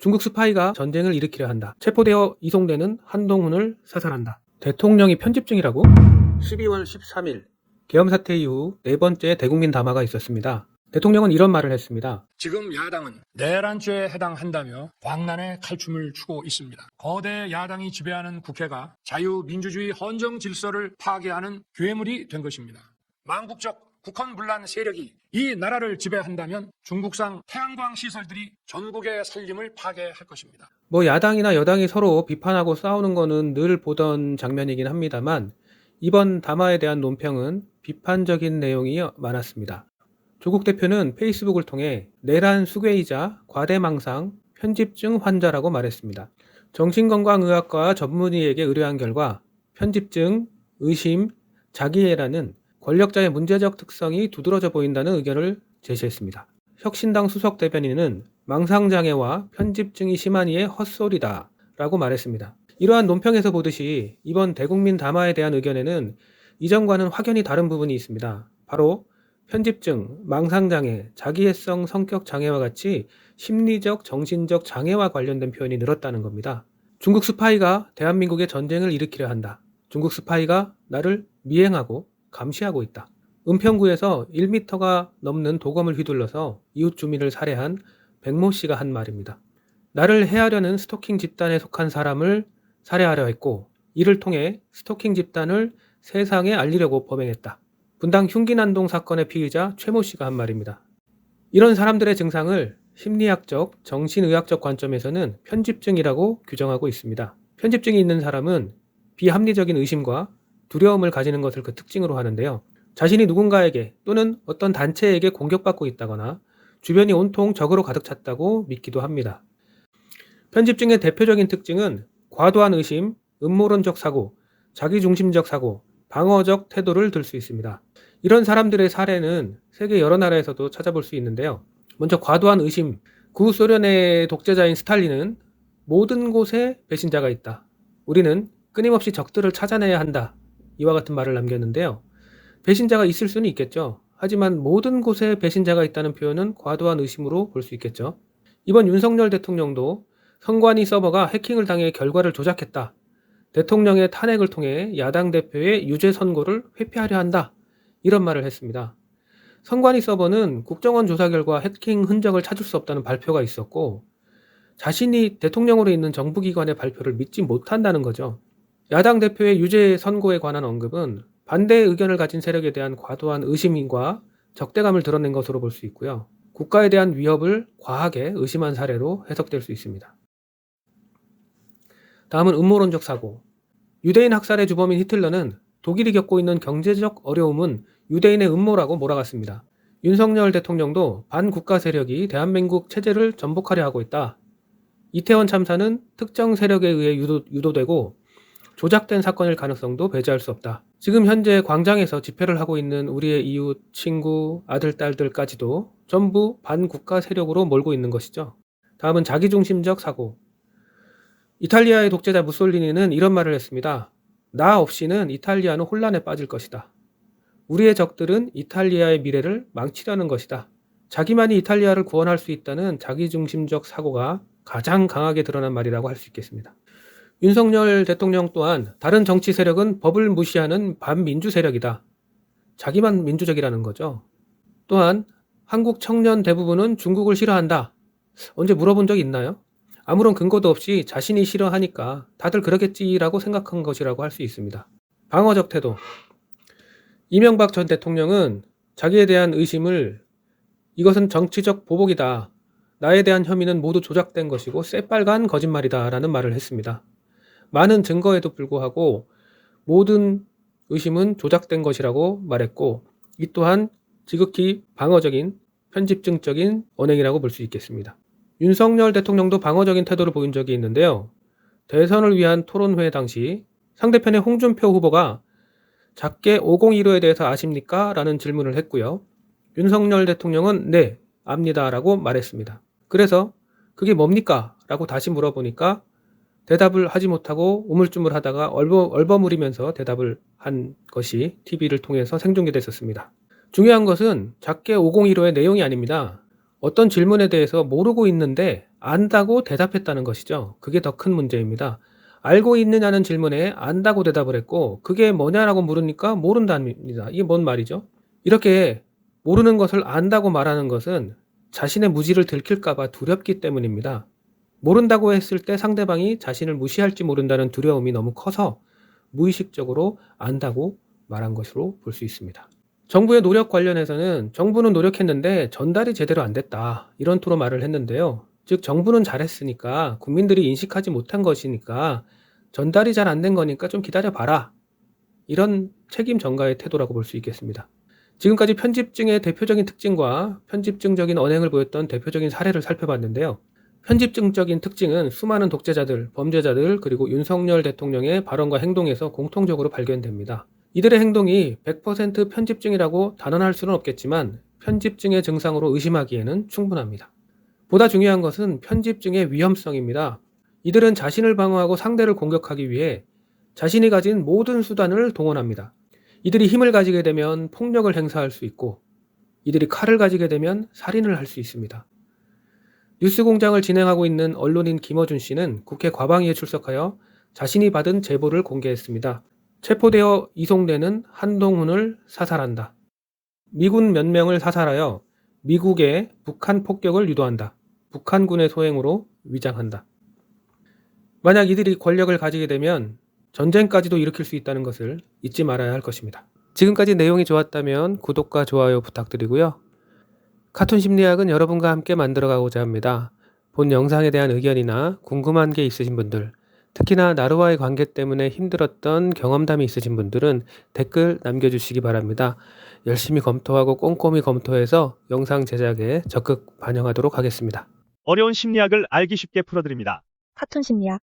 중국 스파이가 전쟁을 일으키려 한다. 체포되어 이송되는 한동훈을 사살한다. 대통령이 편집증이라고? 12월 13일 계엄 사태 이후 네 번째 대국민 담화가 있었습니다. 대통령은 이런 말을 했습니다. 지금 야당은 내란죄에 해당한다며 광란의 칼춤을 추고 있습니다. 거대 야당이 지배하는 국회가 자유민주주의 헌정 질서를 파괴하는 괴물이 된 것입니다. 망국적 국헌문란 세력이 이 나라를 지배한다면 중국산 태양광 시설들이 전국의 살림을 파괴할 것입니다. 야당이나 여당이 서로 비판하고 싸우는 거는 늘 보던 장면이긴 합니다만 이번 담화에 대한 논평은 비판적인 내용이 많았습니다. 조국 대표는 페이스북을 통해 내란 수괴이자 과대망상, 편집증 환자라고 말했습니다. 정신건강의학과 전문의에게 의뢰한 결과 편집증, 의심, 자기애라는 권력자의 문제적 특성이 두드러져 보인다는 의견을 제시했습니다. 혁신당 수석 대변인은 망상장애와 편집증이 심한 이의 헛소리다 라고 말했습니다. 이러한 논평에서 보듯이 이번 대국민 담화에 대한 의견에는 이전과는 확연히 다른 부분이 있습니다. 바로 편집증, 망상장애, 자기애성 성격장애와 같이 심리적, 정신적 장애와 관련된 표현이 늘었다는 겁니다. 중국 스파이가 대한민국에 전쟁을 일으키려 한다. 중국 스파이가 나를 미행하고 감시하고 있다. 은평구에서 1m가 넘는 도검을 휘둘러서 이웃 주민을 살해한 백모 씨가 한 말입니다. 나를 해하려는 스토킹 집단에 속한 사람을 살해하려 했고 이를 통해 스토킹 집단을 세상에 알리려고 범행했다. 분당 흉기난동 사건의 피의자 최모 씨가 한 말입니다. 이런 사람들의 증상을 심리학적, 정신의학적 관점에서는 편집증이라고 규정하고 있습니다. 편집증이 있는 사람은 비합리적인 의심과 두려움을 가지는 것을 그 특징으로 하는데요. 자신이 누군가에게 또는 어떤 단체에게 공격받고 있다거나 주변이 온통 적으로 가득 찼다고 믿기도 합니다. 편집증의 대표적인 특징은 과도한 의심, 음모론적 사고, 자기중심적 사고, 방어적 태도를 들 수 있습니다. 이런 사람들의 사례는 세계 여러 나라에서도 찾아볼 수 있는데요. 먼저 과도한 의심, 구소련의 독재자인 스탈린은 모든 곳에 배신자가 있다. 우리는 끊임없이 적들을 찾아내야 한다. 이와 같은 말을 남겼는데요. 배신자가 있을 수는 있겠죠. 하지만 모든 곳에 배신자가 있다는 표현은 과도한 의심으로 볼 수 있겠죠. 이번 윤석열 대통령도 선관위 서버가 해킹을 당해 결과를 조작했다. 대통령의 탄핵을 통해 야당 대표의 유죄 선고를 회피하려 한다. 이런 말을 했습니다. 선관위 서버는 국정원 조사 결과 해킹 흔적을 찾을 수 없다는 발표가 있었고 자신이 대통령으로 있는 정부기관의 발표를 믿지 못한다는 거죠. 야당 대표의 유죄 선고에 관한 언급은 반대의 의견을 가진 세력에 대한 과도한 의심과 적대감을 드러낸 것으로 볼 수 있고요. 국가에 대한 위협을 과하게 의심한 사례로 해석될 수 있습니다. 다음은 음모론적 사고. 유대인 학살의 주범인 히틀러는 독일이 겪고 있는 경제적 어려움은 유대인의 음모라고 몰아갔습니다. 윤석열 대통령도 반국가 세력이 대한민국 체제를 전복하려 하고 있다. 이태원 참사는 특정 세력에 의해 유도되고 조작된 사건일 가능성도 배제할 수 없다. 지금 현재 광장에서 집회를 하고 있는 우리의 이웃, 친구, 아들, 딸들까지도 전부 반국가 세력으로 몰고 있는 것이죠. 다음은 자기중심적 사고. 이탈리아의 독재자 무솔리니는 이런 말을 했습니다. 나 없이는 이탈리아는 혼란에 빠질 것이다. 우리의 적들은 이탈리아의 미래를 망치려는 것이다. 자기만이 이탈리아를 구원할 수 있다는 자기중심적 사고가 가장 강하게 드러난 말이라고 할 수 있겠습니다. 윤석열 대통령 또한 다른 정치 세력은 법을 무시하는 반민주 세력이다. 자기만 민주적이라는 거죠. 또한 한국 청년 대부분은 중국을 싫어한다. 언제 물어본 적 있나요? 아무런 근거도 없이 자신이 싫어하니까 다들 그러겠지라고 생각한 것이라고 할 수 있습니다. 방어적 태도. 이명박 전 대통령은 자기에 대한 의심을 이것은 정치적 보복이다. 나에 대한 혐의는 모두 조작된 것이고 새빨간 거짓말이다 라는 말을 했습니다. 많은 증거에도 불구하고 모든 의심은 조작된 것이라고 말했고 이 또한 지극히 방어적인 편집증적인 언행이라고 볼 수 있겠습니다. 윤석열 대통령도 방어적인 태도를 보인 적이 있는데요. 대선을 위한 토론회 당시 상대편의 홍준표 후보가 작게 5015에 대해서 아십니까? 라는 질문을 했고요. 윤석열 대통령은 네, 압니다 라고 말했습니다. 그래서 그게 뭡니까? 라고 다시 물어보니까 대답을 하지 못하고 우물쭈물하다가 얼버무리면서 대답을 한 것이 TV를 통해서 생중계됐었습니다. 중요한 것은 작게 5015의 내용이 아닙니다. 어떤 질문에 대해서 모르고 있는데 안다고 대답했다는 것이죠. 그게 더 큰 문제입니다. 알고 있느냐는 질문에 안다고 대답을 했고 그게 뭐냐라고 물으니까 모른답니다. 이게 뭔 말이죠? 이렇게 모르는 것을 안다고 말하는 것은 자신의 무지를 들킬까 봐 두렵기 때문입니다. 모른다고 했을 때 상대방이 자신을 무시할지 모른다는 두려움이 너무 커서 무의식적으로 안다고 말한 것으로 볼 수 있습니다. 정부의 노력 관련해서는 정부는 노력했는데 전달이 제대로 안 됐다. 이런 투로 말을 했는데요. 즉 정부는 잘했으니까 국민들이 인식하지 못한 것이니까 전달이 잘 안 된 거니까 좀 기다려봐라. 이런 책임 전가의 태도라고 볼 수 있겠습니다. 지금까지 편집증의 대표적인 특징과 편집증적인 언행을 보였던 대표적인 사례를 살펴봤는데요. 편집증적인 특징은 수많은 독재자들, 범죄자들, 그리고 윤석열 대통령의 발언과 행동에서 공통적으로 발견됩니다. 이들의 행동이 100% 편집증이라고 단언할 수는 없겠지만 편집증의 증상으로 의심하기에는 충분합니다. 보다 중요한 것은 편집증의 위험성입니다. 이들은 자신을 방어하고 상대를 공격하기 위해 자신이 가진 모든 수단을 동원합니다. 이들이 힘을 가지게 되면 폭력을 행사할 수 있고 이들이 칼을 가지게 되면 살인을 할 수 있습니다. 뉴스공장을 진행하고 있는 언론인 김어준 씨는 국회 과방위에 출석하여 자신이 받은 제보를 공개했습니다. 체포되어 이송되는 한동훈을 사살한다. 미군 몇 명을 사살하여 미국의 북한 폭격을 유도한다. 북한군의 소행으로 위장한다. 만약 이들이 권력을 가지게 되면 전쟁까지도 일으킬 수 있다는 것을 잊지 말아야 할 것입니다. 지금까지 내용이 좋았다면 구독과 좋아요 부탁드리고요. 카툰 심리학은 여러분과 함께 만들어가고자 합니다. 본 영상에 대한 의견이나 궁금한 게 있으신 분들, 특히나 나루와의 관계 때문에 힘들었던 경험담이 있으신 분들은 댓글 남겨주시기 바랍니다. 열심히 검토하고 꼼꼼히 검토해서 영상 제작에 적극 반영하도록 하겠습니다. 어려운 심리학을 알기 쉽게 풀어드립니다. 카툰 심리학